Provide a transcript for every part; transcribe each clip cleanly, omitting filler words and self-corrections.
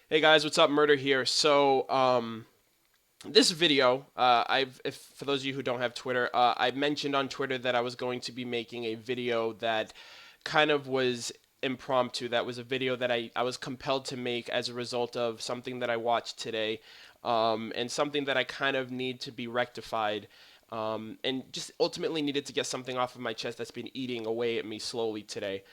Hey guys, what's up? Murder here. This video, if for those of you who don't have Twitter, I mentioned on Twitter that I was going to be making a video that kind of was impromptu. That was a video that I was compelled to make as a result of something that I watched today, and something that I kind of need to be rectified. And just ultimately needed to get something off of my chest that's been eating away at me slowly today.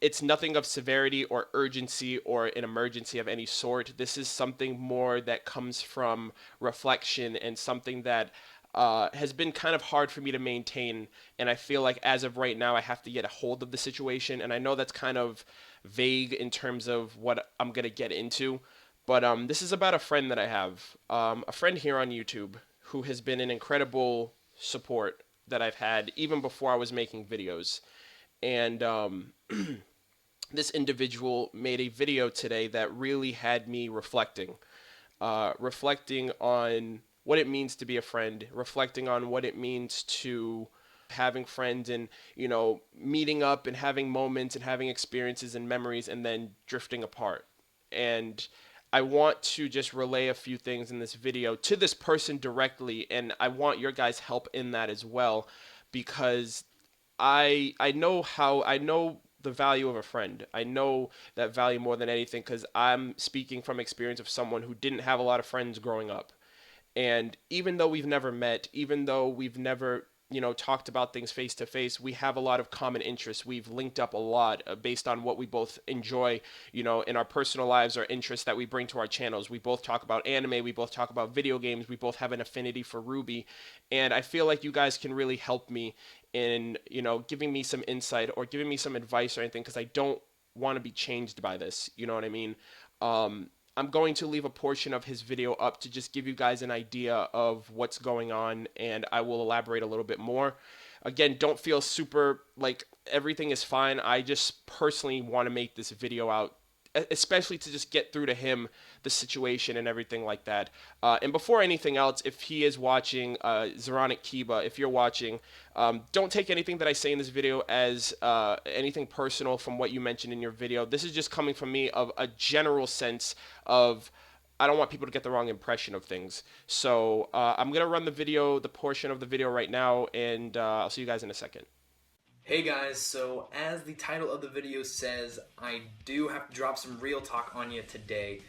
It's nothing of severity or urgency or an emergency of any sort. This is something more that comes from reflection and something that has been kind of hard for me to maintain. And I feel like as of right now, I have to get a hold of the situation. And I know that's kind of vague in terms of what I'm going to get into. But this is about a friend that I have, a friend here on YouTube who has been an incredible support that I've had even before I was making videos. And this individual made a video today that really had me reflecting on what it means to be a friend, reflecting on what it means to having friends and meeting up and having moments and having experiences and memories and then drifting apart. And I want to just relay a few things in this video to this person directly, and I want your guys' help in that as well, because I know the value of a friend. I know that value more than anything because I'm speaking from experience of someone who didn't have a lot of friends growing up. And even though we've never met, even though we've never, talked about things face to face, we have a lot of common interests. We've linked up a lot based on what we both enjoy, in our personal lives or interests that we bring to our channels. We both talk about anime, we both talk about video games, we both have an affinity for Ruby. And I feel like you guys can really help me in, giving me some insight or giving me some advice or anything because I don't want to be changed by this. You know what I mean? I'm going to leave a portion of his video up to just give you guys an idea of what's going on, and I will elaborate a little bit more. Again, don't feel super like everything is fine. I just personally want to make this video out, especially to just get through to him the situation and everything like that. And before anything else, if he is watching, ZeronicKiba, if you're watching, don't take anything that I say in this video as anything personal from what you mentioned in your video. This is just coming from me of a general sense of I don't want people to get the wrong impression of things. So I'm gonna run the portion of the video right now, and I'll see you guys in a second. Hey guys, so as the title of the video says, I do have to drop some real talk on you today.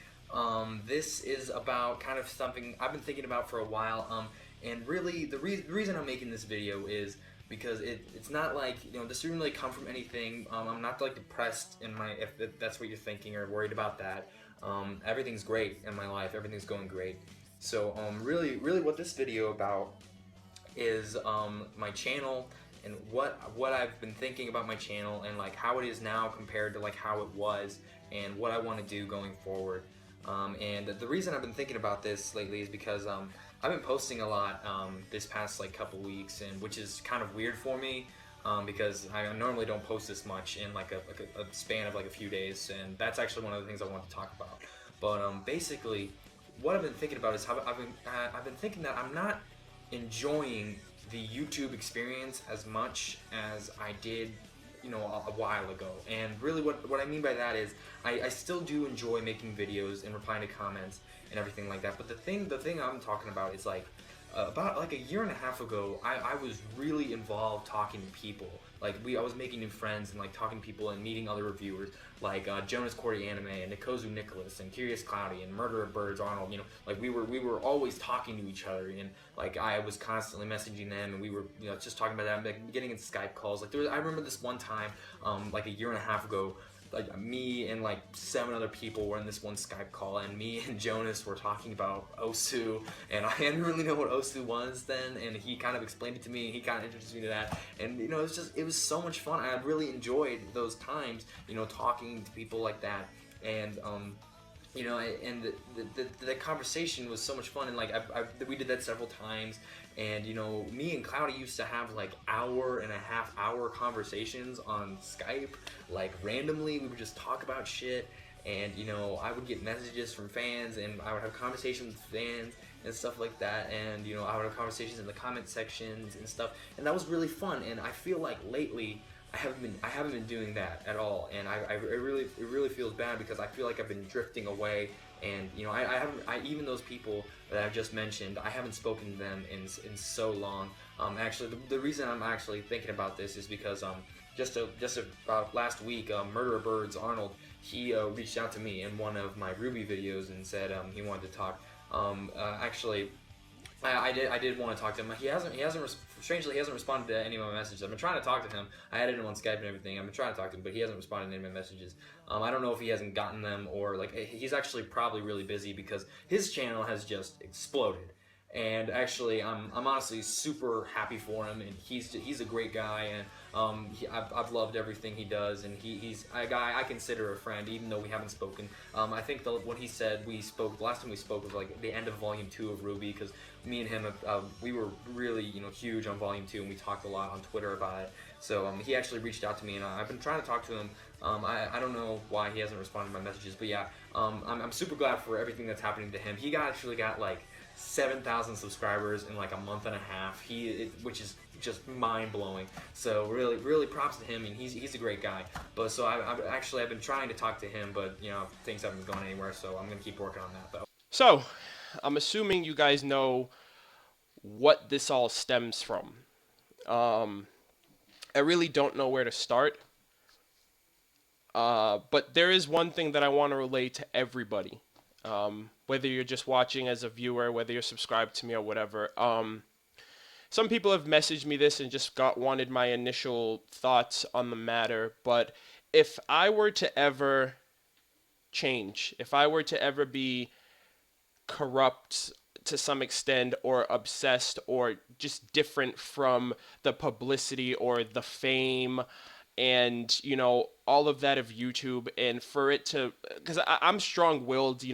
This is about kind of something I've been thinking about for a while, and really the reason I'm making this video is because it's not like, this didn't really come from anything. I'm not like depressed in my, if that's what you're thinking or worried about that. Everything's great in my life, everything's going great. So really what this video about is my channel and what I've been thinking about my channel and like how it is now compared to like how it was and what I want to do going forward. And the reason I've been thinking about this lately is because I've been posting a lot this past like couple weeks, and which is kind of weird for me because I normally don't post this much in like a span of like a few days, and that's actually one of the things I want to talk about. But basically, what I've been thinking about is how I've been thinking that I'm not enjoying the YouTube experience as much as I did, a while ago. And really what I mean by that is I still do enjoy making videos and replying to comments and everything like that. But the thing I'm talking about is like about like a year and a half ago, I was really involved talking to people. Like I was making new friends and like talking to people and meeting other reviewers like Jonas Cordy Anime and Nikozu Nicholas and Curious Cloudy and Murderer Birds Arnold. Like we were always talking to each other, and like I was constantly messaging them, and we were just talking about that, like getting in Skype calls. Like I remember this one time like a year and a half ago, like me and like 7 other people were in this one Skype call, and me and Jonas were talking about Osu, and I didn't really know what Osu was then, and he kind of explained it to me, and he kind of introduced me to that, and it was so much fun. I really enjoyed those times, talking to people like that, and and the conversation was so much fun, and like we did that several times, and me and Cloudy used to have like hour conversations on Skype, like randomly we would just talk about shit, and I would get messages from fans, and I would have conversations with fans and stuff like that, and I would have conversations in the comment sections and stuff, and that was really fun. And I feel like lately I haven't been doing that at all, and it really feels bad because I feel like I've been drifting away, and I haven't even those people that I've just mentioned, I haven't spoken to them in so long. Actually, the reason I'm actually thinking about this is because just last week, Murderer Birds Arnold, he reached out to me in one of my Ruby videos and said he wanted to talk. Actually, I did want to talk to him. Strangely, he hasn't responded to any of my messages. I've been trying to talk to him. I added him on Skype and everything. I've been trying to talk to him, but he hasn't responded to any of my messages. I don't know if he hasn't gotten them, or like he's actually probably really busy because his channel has just exploded. And actually, I'm honestly super happy for him, and he's a great guy, and I've loved everything he does, and he's a guy I consider a friend, even though we haven't spoken. I think when he said we spoke, the last time we spoke was like the end of Volume 2 of Ruby, because me and him, we were really huge on Volume 2, and we talked a lot on Twitter about it. So he actually reached out to me, and I've been trying to talk to him. I don't know why he hasn't responded to my messages, but yeah, I'm super glad for everything that's happening to him. He actually got like 7,000 subscribers in like a month and a half. Which is just mind blowing. So really props to him, and he's a great guy. But so I've been trying to talk to him, but things haven't been going anywhere. So I'm gonna keep working on that though. So, I'm assuming you guys know what this all stems from. Um, I really don't know where to start. But there is one thing that I want to relate to everybody. Whether you're just watching as a viewer, whether you're subscribed to me or whatever. Some people have messaged me this and just wanted my initial thoughts on the matter. But if I were to ever change, if I were to ever be corrupt to some extent, or obsessed, or just different from the publicity or the fame and all of that of YouTube, and for it to, because I'm strong-willed,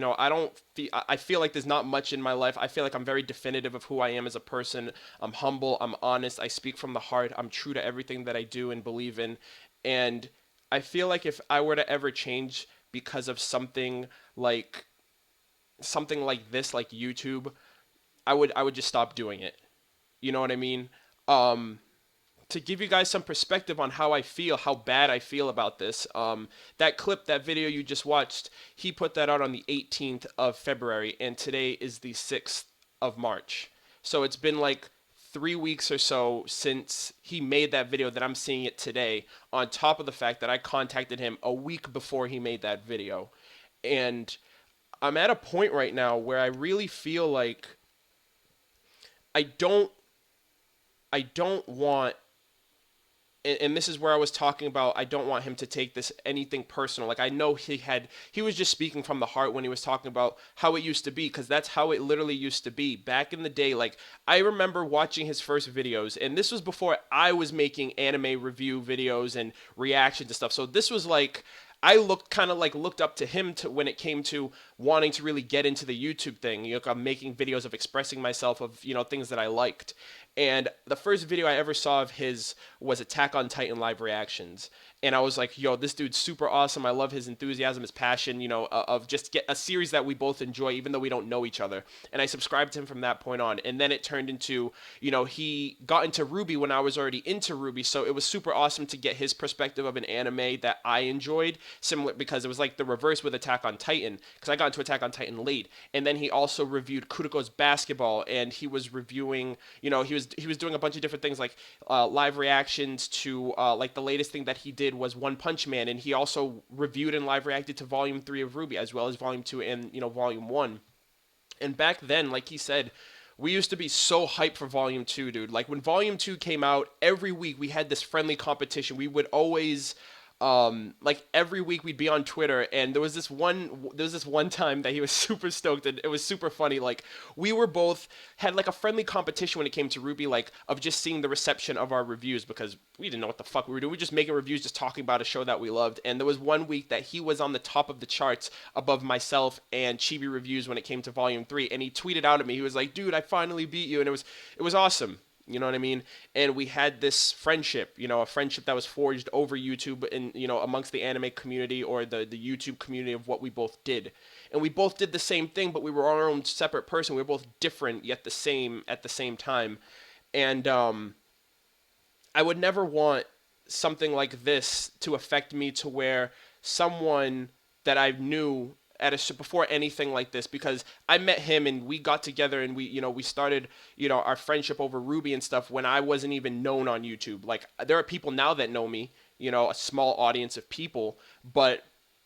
I feel like there's not much in my life. I feel like I'm very definitive of who I am as a person. I'm humble, I'm honest, I speak from the heart, I'm true to everything that I do and believe in. And I feel like if I were to ever change because of something like this, like YouTube, I would just stop doing it. You know what I mean? Um, to give you guys some perspective on how I feel, how bad I feel about this, that clip, that video you just watched, he put that out on the 18th of February, and today is the 6th of March. So it's been like 3 weeks or so since he made that video that I'm seeing it today, on top of the fact that I contacted him a week before he made that video. And I'm at a point right now where I really feel like I don't I don't want, and this is where I was talking about, I don't want him to take this anything personal. Like, I know he was just speaking from the heart when he was talking about how it used to be, because that's how it literally used to be back in the day. Like, I remember watching his first videos, and this was before I was making anime review videos and reactions and stuff. So this was like, I looked up to him to when it came to wanting to really get into the YouTube thing. I'm making videos of expressing myself, of things that I liked. And the first video I ever saw of his was Attack on Titan live reactions. And I was like, yo, this dude's super awesome. I love his enthusiasm, his passion, of just get a series that we both enjoy, even though we don't know each other. And I subscribed to him from that point on. And then it turned into, he got into Ruby when I was already into Ruby. So it was super awesome to get his perspective of an anime that I enjoyed, similar, because it was like the reverse with Attack on Titan, because I got into Attack on Titan late. And then he also reviewed Kuroko's Basketball, and he was reviewing, he was doing a bunch of different things, like live reactions to like the latest thing that he did was One Punch Man, and he also reviewed and live reacted to Volume 3 of Ruby, as well as Volume 2 and Volume 1. And back then, like he said, we used to be so hyped for Volume 2, dude. Like, when Volume 2 came out, every week we had this friendly competition. We would always, like, every week we'd be on Twitter, and there was this one time that he was super stoked, and it was super funny. Like, we were both had like a friendly competition when it came to Ruby, like, of just seeing the reception of our reviews, because we didn't know what the fuck we were doing. We were just making reviews, just talking about a show that we loved. And there was one week that he was on the top of the charts above myself and Chibi Reviews when it came to Volume 3, and he tweeted out at me. He was like, "Dude, I finally beat you," and it was awesome. You know what I mean? And we had this friendship, a friendship that was forged over YouTube, and, amongst the anime community, or the YouTube community, of what we both did. And we both did the same thing, but we were our own separate person. We were both different, yet the same at the same time. And I would never want something like this to affect me to where someone that I knew before anything like this, because I met him and we got together and we started our friendship over Ruby and stuff when I wasn't even known on YouTube. Like there are people now that know me, a small audience of people, but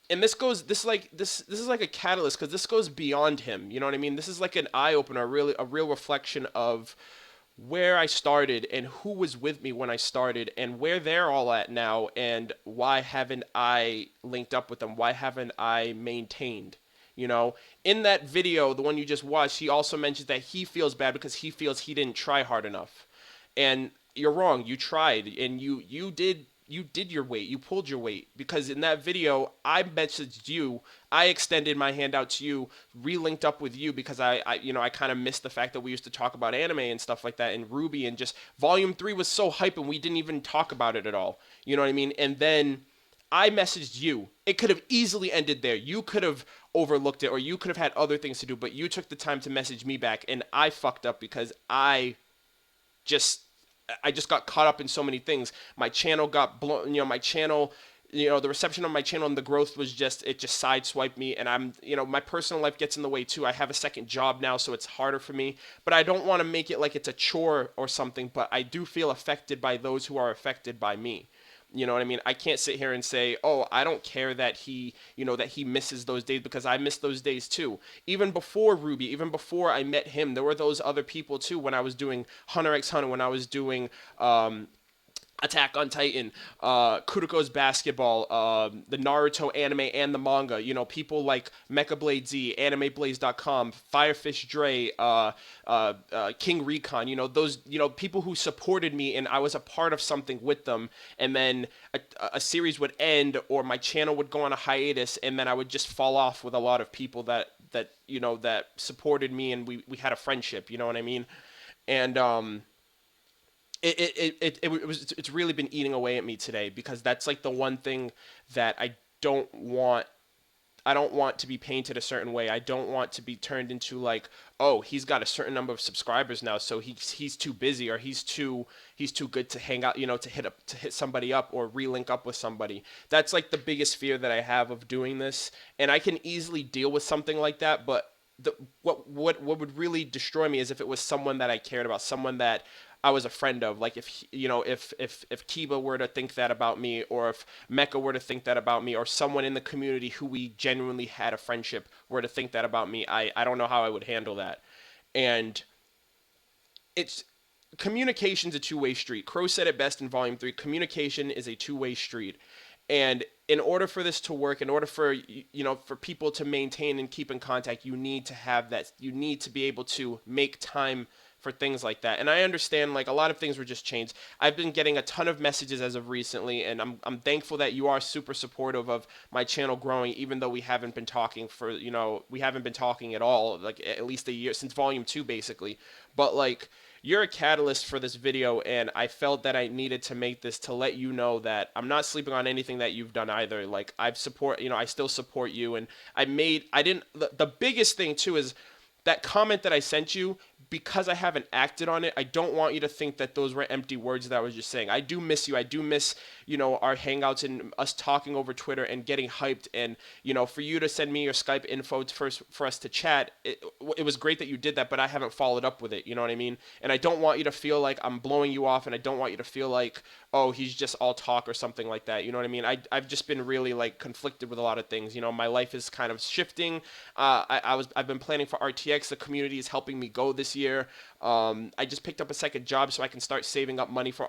and this is like a catalyst because this goes beyond him. You know what I mean? This is like an eye opener, really a real reflection of where I started and who was with me when I started and where they're all at now and why haven't I linked up with them? Why haven't I maintained? In that video, the one you just watched, he also mentions that he feels bad because he feels he didn't try hard enough. And you're wrong. You tried and you did your weight. You pulled your weight because in that video, I messaged you. I extended my hand out to you, re-linked up with you because I kind of missed the fact that we used to talk about anime and stuff like that and Ruby and just Volume 3 was so hype and we didn't even talk about it at all. You know what I mean? And then I messaged you. It could have easily ended there. You could have overlooked it or you could have had other things to do, but you took the time to message me back and I fucked up because just I just got caught up in so many things. My channel got blown. My channel, the reception of my channel and the growth was it just sideswiped me. And my personal life gets in the way too. I have a second job now, so it's harder for me. But I don't want to make it like it's a chore or something. But I do feel affected by those who are affected by me. You know what I mean? I can't sit here and say, "Oh, I don't care that he misses those days because I miss those days too." Even before Ruby, even before I met him, there were those other people too when I was doing Hunter x Hunter, when I was doing Attack on Titan, Kuroko's Basketball, the Naruto anime and the manga. People like Mechablade Z, AnimeBlaze.com, Firefish Dre, King Recon. Those people who supported me and I was a part of something with them. And then a series would end or my channel would go on a hiatus, and then I would just fall off with a lot of people that supported me and we had a friendship. You know what I mean? And it's really been eating away at me today because that's like the one thing that I don't want to be painted a certain way. I don't want to be turned into like, oh, he's got a certain number of subscribers now, so he's too busy or he's too good to hang out, to hit somebody up or relink up with somebody. That's like the biggest fear that I have of doing this, and I can easily deal with something like that, but what would really destroy me is if it was someone that I cared about, someone that I was a friend of. Like if Kiba were to think that about me, or if Mecha were to think that about me, or someone in the community who we genuinely had a friendship were to think that about me, I don't know how I would handle that. And it's communication's a two-way street. Crow said it best in Volume 3. Communication is a two-way street. And in order for this to work, in order for for people to maintain and keep in contact, you need to have that. You need to be able to make time for things like that. And I understand like a lot of things were just changed. I've been getting a ton of messages as of recently, and I'm thankful that you are super supportive of my channel growing, even though we haven't been talking at all, like at least a year since Volume 2 basically. But like you're a catalyst for this video, and I felt that I needed to make this to let you know that I'm not sleeping on anything that you've done either. Like I still support you, and the biggest thing too is that comment that I sent you, because I haven't acted on it, I don't want you to think that those were empty words that I was just saying. I do miss you. I do miss, our hangouts and us talking over Twitter and getting hyped. And, for you to send me your Skype info for us to chat, it was great that you did that, but I haven't followed up with it. You know what I mean? And I don't want you to feel like I'm blowing you off, and I don't want you to feel like, oh, he's just all talk or something like that. You know what I mean? I've just been really like conflicted with a lot of things. My life is kind of shifting. I've been planning for RTX. The community is helping me go this year. I just picked up a second job so I can start saving up money for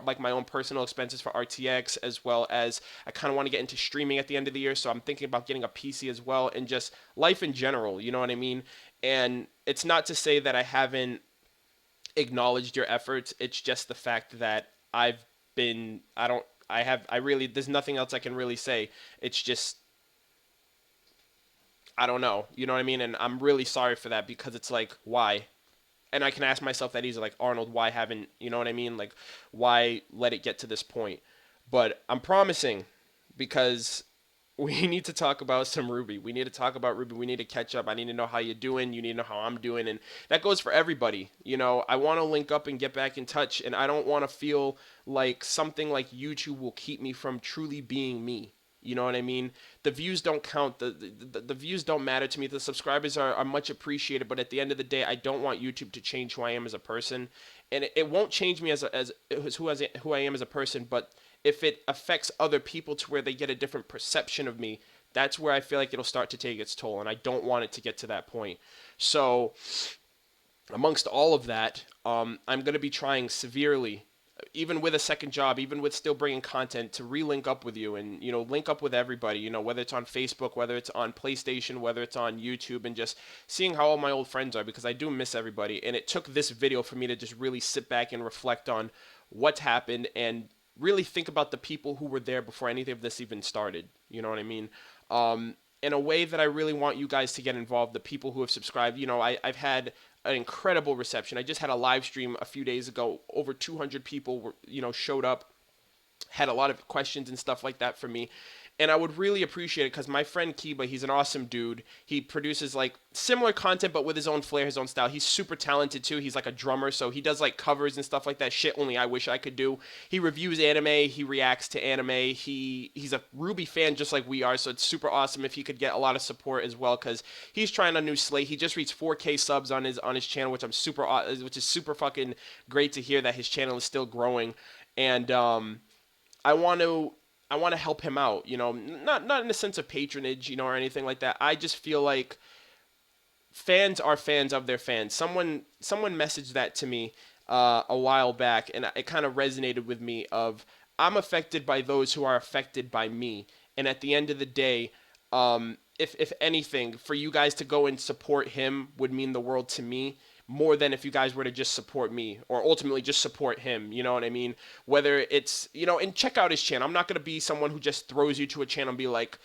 like my own personal expenses for RTX, as well as I kind of want to get into streaming at the end of the year. So I'm thinking about getting a PC as well, and just life in general. You know what I mean? And it's not to say that I haven't acknowledged your efforts. It's just the fact that there's nothing else I can really say. It's just, I don't know. You know what I mean? And I'm really sorry for that, because it's like, why? And I can ask myself that easily, like, Arnold, why haven't, you know what I mean? Like, why let it get to this point? But I'm promising, because We need to talk about some Ruby. We need to talk about Ruby. We need to catch up. I need to know how you're doing. You need to know how I'm doing. And that goes for everybody. You know, I want to link up and get back in touch. And I don't want to feel like something like YouTube will keep me from truly being me. You know what I mean? The views don't count. The views don't matter to me. The subscribers are much appreciated. But at the end of the day, I don't want YouTube to change who I am as a person. And it won't change me as who I am as a person. But if it affects other people to where they get a different perception of me, that's where I feel like it'll start to take its toll, and I don't want it to get to that point. So, amongst all of that, I'm going to be trying severely, even with a second job, even with still bringing content, to re-link up with you and link up with everybody. Whether it's on Facebook, whether it's on PlayStation, whether it's on YouTube, and just seeing how all my old friends are because I do miss everybody. And it took this video for me to just really sit back and reflect on what's happened and really think about the people who were there before anything of this even started. You know what I mean? In a way that I really want you guys to get involved, the people who have subscribed. I've had an incredible reception. I just had a live stream a few days ago. Over 200 people showed up, had a lot of questions and stuff like that for me. And I would really appreciate it because my friend Kiba, he's an awesome dude. He produces like similar content but with his own flair, his own style. He's super talented too. He's like a drummer, so he does like covers and stuff like that. Shit only I wish I could do. He reviews anime, he reacts to anime. He's a Ruby fan just like we are, so it's super awesome if he could get a lot of support as well because he's trying a new slate. He just reached 4K subs on his channel, which is super fucking great to hear that his channel is still growing. And I want to help him out, not in the sense of patronage, or anything like that. I just feel like fans are fans of their fans. Someone messaged that to me a while back, and it kind of resonated with me. Of I'm affected by those who are affected by me, and at the end of the day, if anything, for you guys to go and support him would mean the world to me more than if you guys were to just support me or ultimately just support him. You know what I mean? Whether it's, and check out his channel. I'm not going to be someone who just throws you to a channel and be like,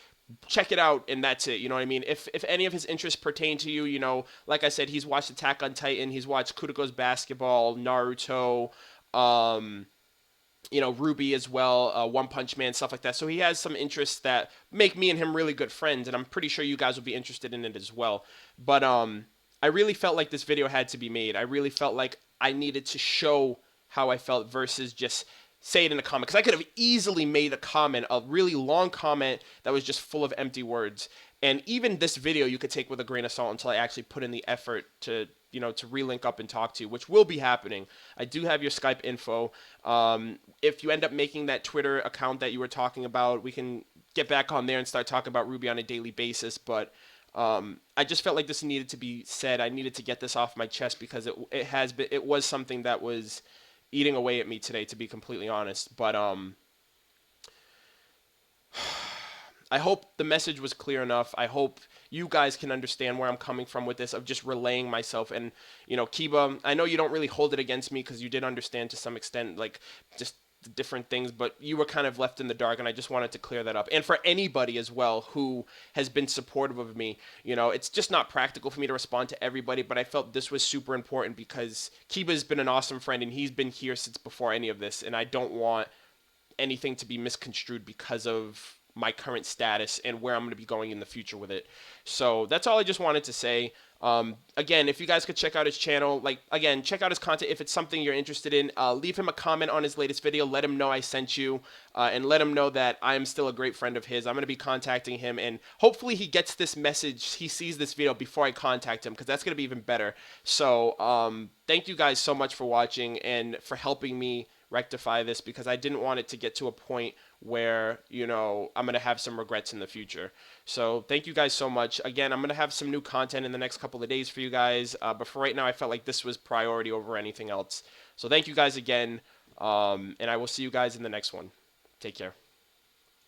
check it out and that's it. You know what I mean? If any of his interests pertain to you, like I said, he's watched Attack on Titan, he's watched Kuroko's Basketball, Naruto, Ruby as well, One Punch Man, stuff like that. So he has some interests that make me and him really good friends, and I'm pretty sure you guys will be interested in it as well. But I really felt like this video had to be made. I really felt like I needed to show how I felt versus just say it in a comment. Because I could have easily made a comment, a really long comment that was just full of empty words. And even this video you could take with a grain of salt until I actually put in the effort to relink up and talk to you, which will be happening. I do have your Skype info. If you end up making that Twitter account that you were talking about, we can get back on there and start talking about Ruby on a daily basis. But I just felt like this needed to be said. I needed to get this off my chest because it was something that was eating away at me today, to be completely honest. But I hope the message was clear enough. I hope you guys can understand where I'm coming from with this, of just relaying myself. And Kiba, I know you don't really hold it against me because you did understand to some extent, like just the different things, but you were kind of left in the dark, and I just wanted to clear that up. And for anybody as well who has been supportive of me, it's just not practical for me to respond to everybody, but I felt this was super important because Kiba's been an awesome friend, and he's been here since before any of this, and I don't want anything to be misconstrued because of my current status and where I'm going to be going in the future with it. So that's all I just wanted to say. Again, if you guys could check out his channel, check out his content. If it's something you're interested in, leave him a comment on his latest video. Let him know I sent you, and let him know that I'm still a great friend of his. I'm going to be contacting him, and hopefully he gets this message. He sees this video before I contact him, because that's going to be even better. So, thank you guys so much for watching and for helping me rectify this, because I didn't want it to get to a point where, I'm going to have some regrets in the future. So thank you guys so much. Again, I'm going to have some new content in the next couple of days for you guys. But for right now, I felt like this was priority over anything else. So thank you guys again. And I will see you guys in the next one. Take care.